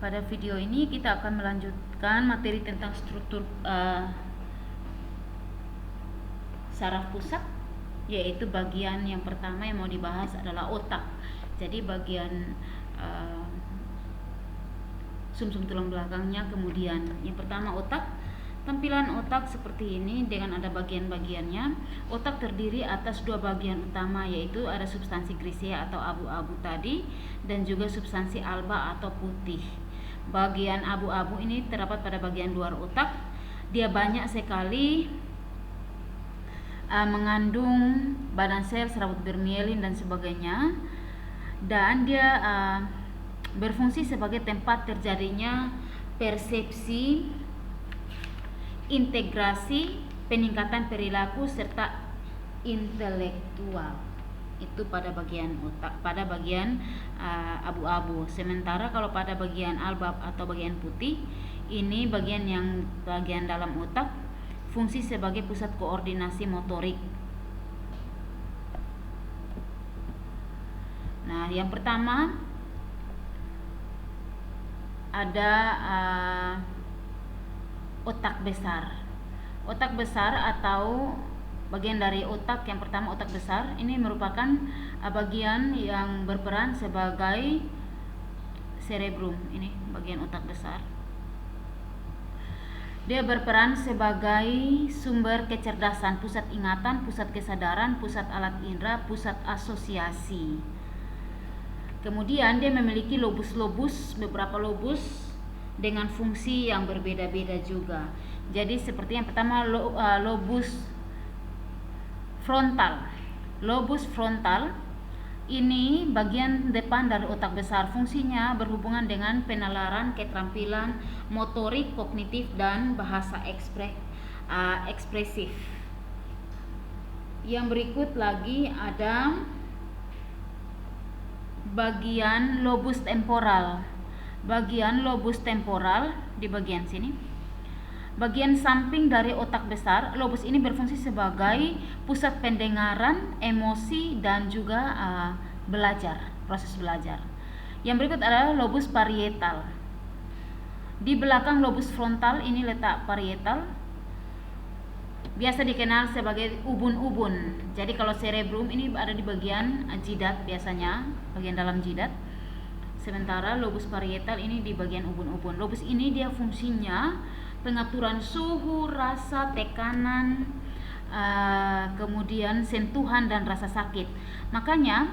Pada video ini kita akan melanjutkan materi tentang struktur saraf pusat, yaitu bagian yang pertama yang mau dibahas adalah otak. Jadi bagian sumsum tulang belakangnya, kemudian yang pertama otak. Tampilan otak seperti ini dengan ada bagian-bagiannya. Otak terdiri atas dua bagian utama, yaitu ada substansi grisea atau abu-abu tadi dan juga substansi alba atau putih. Bagian abu-abu ini terdapat pada bagian luar otak. Dia banyak sekali mengandung badan sel, serabut bermielin dan sebagainya, dan dia berfungsi sebagai tempat terjadinya persepsi, integrasi, peningkatan perilaku serta intelektual. Itu pada bagian otak, pada bagian abu-abu. Sementara kalau pada bagian alba atau bagian putih, ini bagian dalam otak, fungsi sebagai pusat koordinasi motorik. Nah, yang pertama ada otak besar. Otak besar atau bagian dari otak yang pertama, otak besar, ini merupakan bagian yang berperan sebagai cerebrum. Ini bagian otak besar. Dia berperan sebagai sumber kecerdasan, pusat ingatan, pusat kesadaran, pusat alat indera, pusat asosiasi. Kemudian dia memiliki lobus-lobus, beberapa lobus dengan fungsi yang berbeda-beda juga. Jadi seperti yang pertama, lobus frontal. Lobus frontal ini bagian depan dari otak besar. Fungsinya berhubungan dengan penalaran, keterampilan motorik, kognitif, dan bahasa ekspresif. Yang berikut lagi ada bagian lobus temporal. Bagian lobus temporal di bagian sini, bagian samping dari otak besar. Lobus ini berfungsi sebagai pusat pendengaran, emosi, dan juga proses belajar. Yang berikut adalah lobus parietal. Di belakang lobus frontal ini letak parietal, biasa dikenal sebagai ubun-ubun. Jadi kalau cerebrum ini ada di bagian jidat, biasanya bagian dalam jidat. Sementara lobus parietal ini di bagian ubun-ubun. Lobus ini dia fungsinya pengaturan suhu, rasa, tekanan, kemudian sentuhan dan rasa sakit. Makanya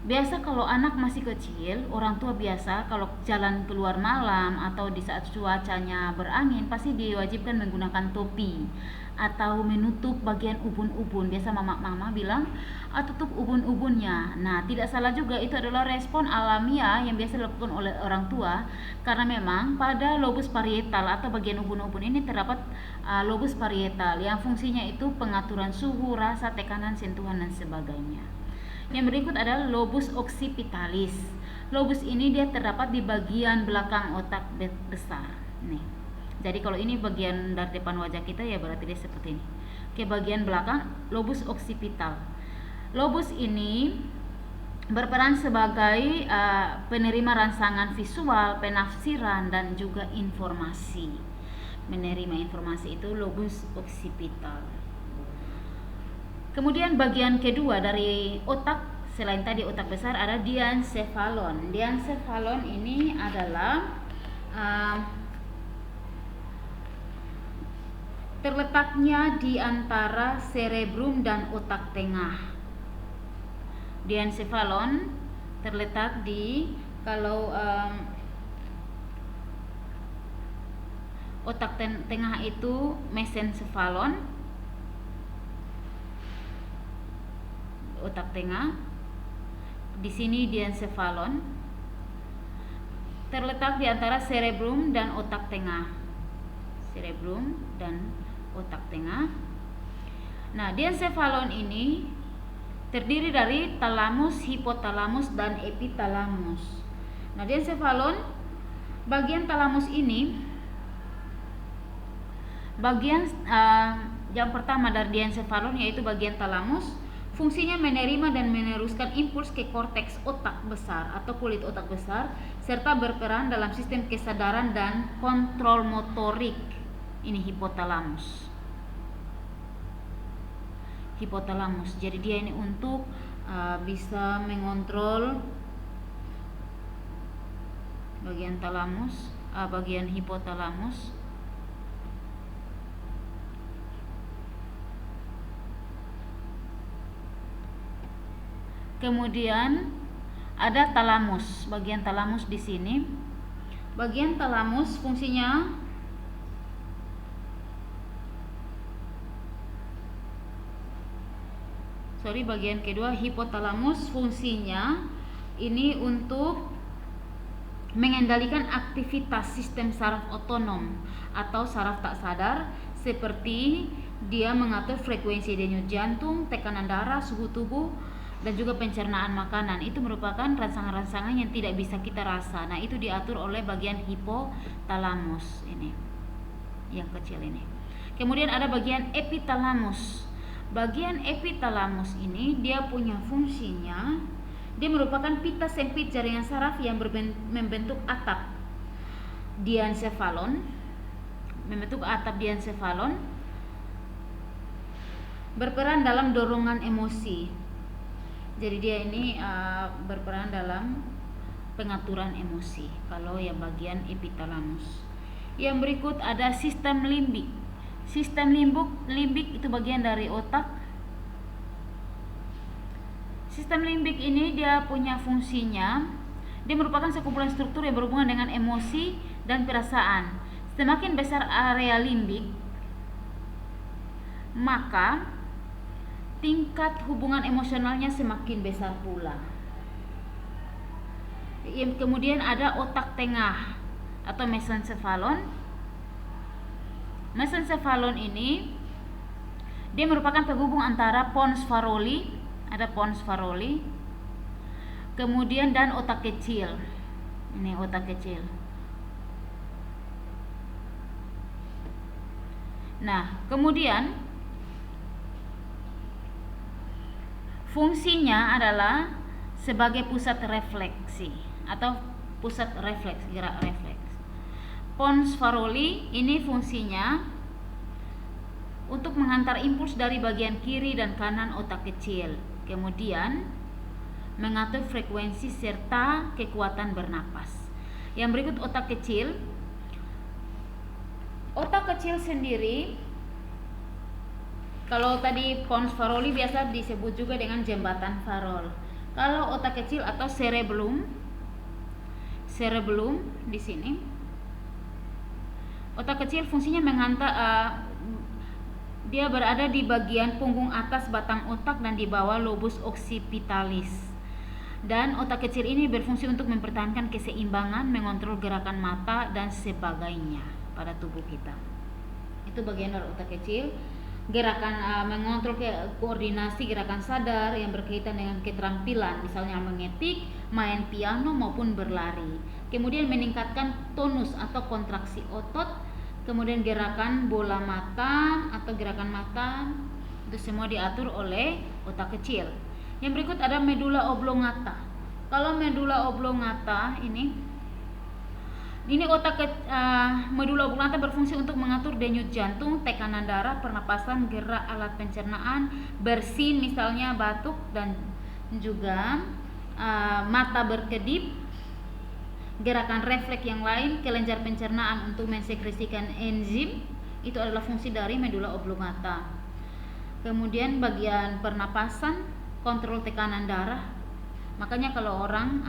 biasa kalau anak masih kecil, orang tua biasa kalau jalan keluar malam atau di saat cuacanya berangin pasti diwajibkan menggunakan topi atau menutup bagian ubun-ubun. Biasa mama bilang, tutup ubun-ubunnya. Nah, tidak salah juga, itu adalah respon alamiah yang biasa dilakukan oleh orang tua, karena memang pada lobus parietal atau bagian ubun-ubun ini terdapat lobus parietal yang fungsinya itu pengaturan suhu, rasa, tekanan, sentuhan, dan sebagainya. Yang berikut adalah lobus occipitalis. Lobus ini dia terdapat di bagian belakang otak besar. Nih. Jadi kalau ini bagian dari depan wajah kita, ya berarti dia seperti ini. Oke, bagian belakang lobus occipital. Lobus ini berperan sebagai penerima rangsangan visual, penafsiran, dan juga informasi. Menerima informasi itu lobus occipital. Kemudian bagian kedua dari otak selain tadi otak besar ada diencephalon. Diencephalon ini adalah terletaknya di antara cerebrum dan otak tengah. Diencephalon terletak di, kalau otak tengah itu mesencephalon, otak tengah. Di sini diencephalon terletak di antara cerebrum dan otak tengah. Cerebrum dan otak tengah. Nah, diencephalon ini terdiri dari talamus, hipotalamus, dan epitalamus. Nah, diencephalon bagian talamus ini, bagian yang pertama dari diencephalon yaitu bagian talamus. Fungsinya menerima dan meneruskan impuls ke korteks otak besar atau kulit otak besar, serta berperan dalam sistem kesadaran dan kontrol motorik. Ini hipotalamus. Hipotalamus. Jadi dia ini untuk bisa mengontrol bagian talamus, bagian hipotalamus. Kemudian ada talamus, bagian talamus di sini. Bagian talamus fungsinya bagian kedua, hipotalamus fungsinya ini untuk mengendalikan aktivitas sistem saraf otonom atau saraf tak sadar, seperti dia mengatur frekuensi denyut jantung, tekanan darah, suhu tubuh, dan juga pencernaan makanan. Itu merupakan rangsangan-rangsangan yang tidak bisa kita rasa. Nah, itu diatur oleh bagian hipotalamus ini, yang kecil ini. Kemudian ada bagian epitalamus. Bagian epitalamus ini dia punya fungsinya, dia merupakan pita sempit jaringan saraf yang membentuk atap diencephalon, berperan dalam dorongan emosi. Jadi dia ini berperan dalam pengaturan emosi kalau yang bagian epitalamus. Yang berikut ada sistem limbik. Sistem limbik itu bagian dari otak. Sistem limbik ini dia punya fungsinya, dia merupakan sekumpulan struktur yang berhubungan dengan emosi dan perasaan. Semakin besar area limbik, maka tingkat hubungan emosionalnya semakin besar pula. Kemudian ada otak tengah atau mesencephalon. Mesencephalon ini dia merupakan penghubung antara pons Farolli, ada pons Farolli, kemudian dan otak kecil. Ini otak kecil. Nah, kemudian fungsinya adalah sebagai pusat refleksi atau pusat refleks, gerak refleks. Pons Farolli ini fungsinya untuk menghantar impuls dari bagian kiri dan kanan otak kecil, kemudian mengatur frekuensi serta kekuatan bernapas. Yang berikut otak kecil. Otak kecil sendiri, kalau tadi pons Farolli biasa disebut juga dengan jembatan Farol. Kalau otak kecil atau cerebellum di sini, otak kecil fungsinya menghantar, dia berada di bagian punggung atas batang otak dan di bawah lobus occipitalis. Dan otak kecil ini berfungsi untuk mempertahankan keseimbangan, mengontrol gerakan mata dan sebagainya pada tubuh kita. Itu bagian dari otak kecil. Gerakan mengontrol koordinasi gerakan sadar yang berkaitan dengan keterampilan, misalnya mengetik, main piano maupun berlari. Kemudian meningkatkan tonus atau kontraksi otot, kemudian gerakan bola mata atau gerakan mata, itu semua diatur oleh otak kecil. Yang berikut ada medula oblongata. Kalau medula oblongata ini medula oblongata berfungsi untuk mengatur denyut jantung, tekanan darah, pernapasan, gerak alat pencernaan, bersin misalnya batuk, dan juga mata berkedip, gerakan refleks yang lain, kelenjar pencernaan untuk mensekresikan enzim. Itu adalah fungsi dari medula oblongata. Kemudian bagian pernapasan, kontrol tekanan darah. Makanya kalau orang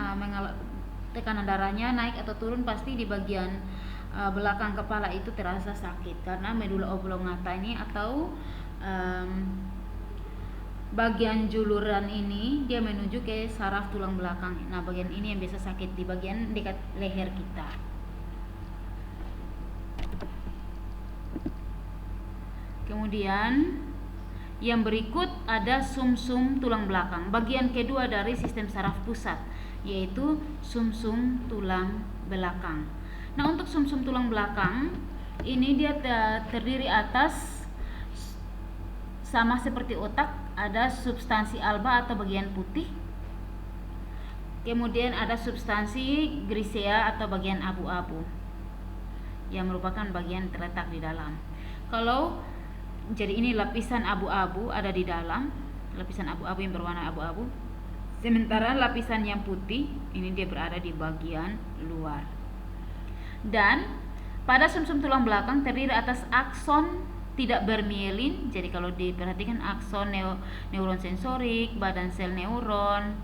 tekanan darahnya naik atau turun, pasti di bagian belakang kepala itu terasa sakit karena medula oblongata ini atau bagian juluran ini dia menuju ke saraf tulang belakang. Nah, bagian ini yang biasa sakit di bagian dekat leher kita. Kemudian yang berikut ada sumsum tulang belakang, bagian kedua dari sistem saraf pusat, yaitu sumsum tulang belakang. Nah, untuk sumsum tulang belakang ini dia terdiri atas sama seperti otak, ada substansi alba atau bagian putih. Kemudian ada substansi grisea atau bagian abu-abu yang merupakan bagian terletak di dalam. Jadi ini lapisan abu-abu ada di dalam, lapisan abu-abu yang berwarna abu-abu. Sementara lapisan yang putih ini dia berada di bagian luar. Dan pada sumsum tulang belakang terdiri atas akson tidak bermielin. Jadi kalau diperhatikan akson neuron sensorik, badan sel neuron,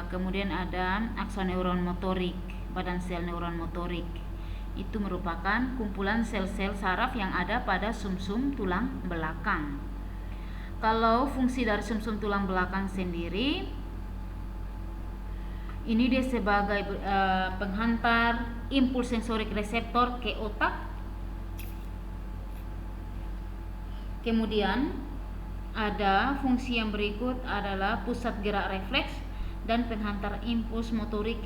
kemudian ada akson neuron motorik, badan sel neuron motorik. Itu merupakan kumpulan sel-sel saraf yang ada pada sumsum tulang belakang. Kalau fungsi dari sumsum tulang belakang sendiri, ini dia sebagai penghantar impuls sensorik reseptor ke otak. Kemudian ada fungsi yang berikut adalah pusat gerak refleks dan penghantar impuls motorik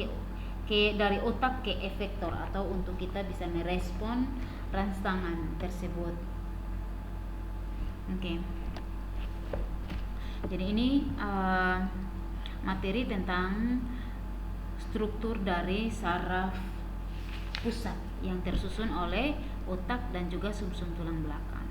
dari otak ke efektor atau untuk kita bisa merespon rangsangan tersebut. Oke. Jadi ini materi tentang struktur dari saraf pusat yang tersusun oleh otak dan juga sumsum tulang belakang.